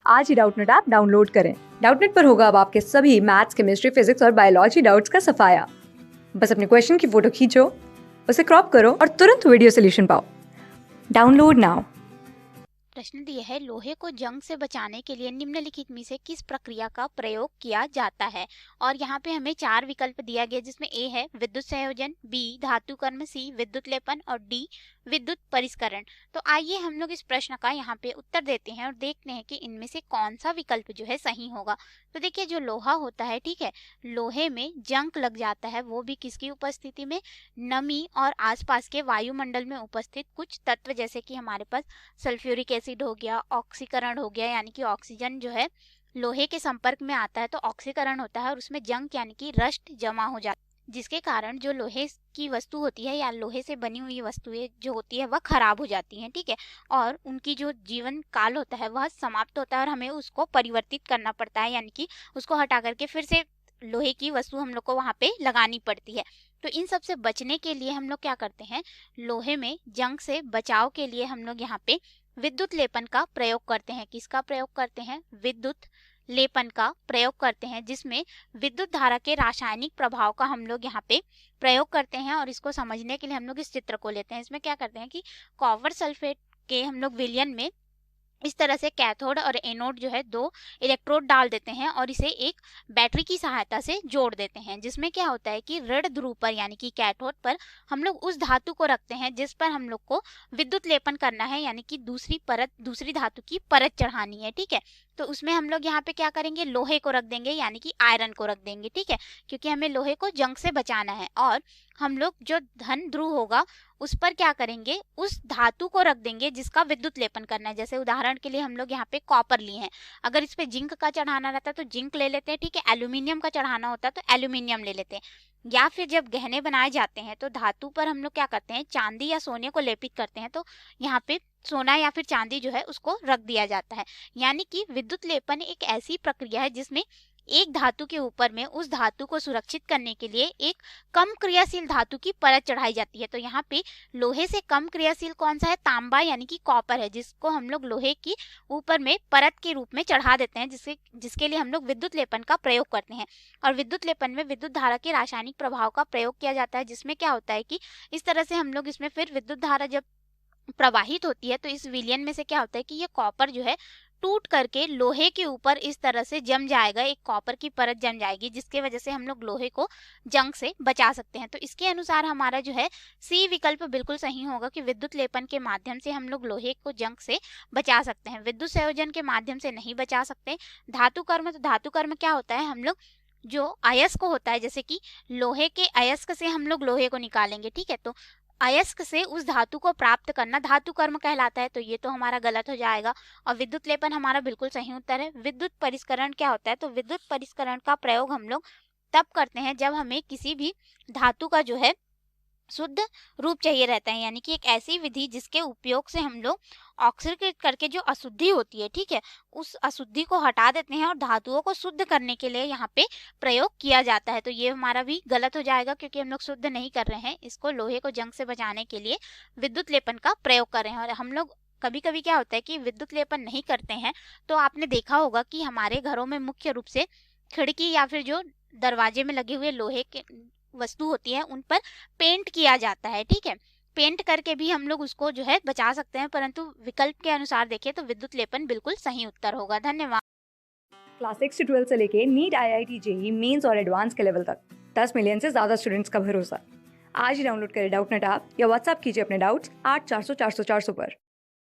आज ही Doubtnut app download करें। Doubtnut पर होगा अब आपके सभी मैथ्स, केमिस्ट्री, फिजिक्स और बायोलॉजी डाउट्स का सफाया। बस अपने क्वेश्चन की फोटो खींचो, उसे क्रॉप करो और तुरंत वीडियो सोल्यूशन पाओ। Download now. प्रश्न दिया है, लोहे को जंग से बचाने के लिए निम्नलिखित में से किस प्रक्रिया का प्रयोग किया जाता है। और यहाँ पे हमें 4 विकल्प दिया गया, जिसमें ए है विद्युत संयोजन, बी धातुकर्म, सी विद्युत लेपन और डी विद्युत परिष्करण। तो आइए हम लोग इस प्रश्न का यहाँ पे उत्तर देते हैं और देखते हैं कि इनमें से कौन सा विकल्प जो है सही होगा। तो देखिए, जो लोहा होता है, ठीक है, लोहे में जंग लग जाता है, वो भी किसकी उपस्थिति में? नमी और आसपास के वायुमंडल में उपस्थित कुछ तत्व, जैसे कि हमारे पास सल्फ्यूरिक एसिड हो गया, ऑक्सीकरण हो गया, यानी कि ऑक्सीजन जो है लोहे के संपर्क में आता है तो ऑक्सीकरण होता है और उसमें जंग यानी कि रस्ट जमा हो जाता है, जिसके कारण जो लोहे की वस्तु होती है या लोहे से बनी हुई वस्तुएं जो होती है वह खराब हो जाती हैं, ठीक है, और उनकी जो जीवन काल होता है वह समाप्त होता है और हमें उसको परिवर्तित करना पड़ता है, यानी कि उसको हटा करके फिर से लोहे की वस्तु हम लोग को वहां पे लगानी पड़ती है। तो इन सब से बचने के लिए हम लोग क्या करते हैं, लोहे में जंग से बचाव के लिए हम लोग यहाँ पे विद्युत लेपन का प्रयोग करते हैं। किसका प्रयोग करते हैं? विद्युत लेपन का प्रयोग करते हैं, जिसमें विद्युत धारा के रासायनिक प्रभाव का हम लोग यहाँ पे प्रयोग करते हैं। और इसको समझने के लिए हम लोग इस चित्र को लेते हैं। इसमें क्या करते हैं कि कॉपर सल्फेट के हम लोग विलयन में इस तरह से कैथोड और एनोड जो है 2 इलेक्ट्रोड डाल देते हैं और इसे एक बैटरी की सहायता से जोड़ देते हैं, जिसमें क्या होता है कि ऋण ध्रुव पर यानी कि कैथोड पर हम लोग उस धातु को रखते हैं जिस पर हम लोग को विद्युत लेपन करना है, यानी कि दूसरी धातु की परत चढ़ानी है, ठीक है। तो उसमें हम लोग यहाँ पे क्या करेंगे, लोहे को रख देंगे, यानी कि आयरन को रख देंगे, ठीक है, क्योंकि हमें लोहे को जंग से बचाना है। और हम लोग जो धन ध्रुव होगा उस पर क्या करेंगे, उस धातु को रख देंगे जिसका विद्युत लेपन करना है। जैसे उदाहरण के लिए हम लोग यहाँ पे कॉपर लिए हैं, अगर इस पे जिंक का चढ़ाना रहता है तो जिंक ले लेते हैं, ठीक है, एल्यूमिनियम का चढ़ाना होता है तो एल्यूमिनियम ले लेते हैं। या फिर जब गहने बनाए जाते हैं तो धातु पर हम लोग क्या करते हैं, चांदी या सोने को लेपित करते हैं, तो यहाँ पे सोना या फिर चांदी जो है उसको रख दिया जाता है। यानी कि विद्युत लेपन एक ऐसी प्रक्रिया है जिसमें एक धातु के ऊपर में उस धातु को सुरक्षित करने के लिए एक कम क्रियाशील धातु की परत चढ़ाई जाती है। तो यहाँ पे लोहे से कम क्रियाशील कौन सा है? तांबा यानी कि कॉपर है, जिसको हम लोग लोहे की ऊपर में परत के रूप में चढ़ा देते हैं, जिसके लिए हम लोग विद्युत लेपन का प्रयोग करते हैं। और विद्युत लेपन में विद्युत धारा के रासायनिक प्रभाव का प्रयोग किया जाता है, जिसमें क्या होता है कि इस तरह से हम लोग इसमें फिर विद्युत धारा जब प्रवाहित होती है तो इस विलयन में से क्या होता है कि ये कॉपर जो है टूट करके लोहे के ऊपर इस तरह से जम जाएगा, एक कॉपर की परत जम जाएगी, जिसके वजह से हम लोग लोहे को जंग से बचा सकते हैं। तो इसके अनुसार हमारा जो है सी विकल्प बिल्कुल सही होगा कि विद्युत लेपन के माध्यम से हम लोग लोहे को जंग से बचा सकते हैं। विद्युत संयोजन के माध्यम से नहीं बचा सकते। धातु कर्म, तो धातु कर्म क्या होता है, हम लोग जो अयस्क होता है, जैसे कि लोहे के अयस्क से हम लोग लोहे को निकालेंगे, ठीक है, तो अयस्क से उस धातु को प्राप्त करना धातु कर्म कहलाता है। तो ये तो हमारा गलत हो जाएगा। और विद्युत लेपन हमारा बिल्कुल सही उत्तर है। विद्युत परिष्करण क्या होता है? तो विद्युत परिष्करण का प्रयोग हम लोग तब करते हैं जब हमें किसी भी धातु का जो है शुद्ध रूप चाहिए रहता है, यानी कि एक ऐसी विधि जिसके उपयोग से हम लोग ऑक्सीकृत करके जो अशुद्धि होती है, ठीक है, उस अशुद्धि को हटा देते हैं और धातुओं को शुद्ध करने के लिए यहाँ पे प्रयोग किया जाता है। तो ये हमारा भी गलत हो जाएगा, क्योंकि हम लोग शुद्ध नहीं कर रहे हैं, इसको लोहे को जंग से बचाने के लिए विद्युत लेपन का प्रयोग कर रहे हैं। और हम लोग कभी कभी क्या होता है कि विद्युत लेपन नहीं करते हैं, तो आपने देखा होगा कि हमारे घरों में मुख्य रूप से खिड़की या फिर जो दरवाजे में लगे हुए लोहे के वस्तु होती है उन पर पेंट किया जाता है, ठीक है, पेंट करके भी हम लोग उसको जो है बचा सकते हैं, परंतु विकल्प के अनुसार देखें तो विद्युत लेपन बिल्कुल सही उत्तर होगा। धन्यवाद। क्लास 6 से 12 से लेके नीट, IIT, जेईई मेंस और एडवांस के लेवल तक 10 मिलियन से ज्यादा स्टूडेंट्स का भरोसा। आज ही डाउनलोड करें डाउटनेट ऐप या व्हाट्सएप कीजिए अपने डाउट्स 8400 400 400 पर।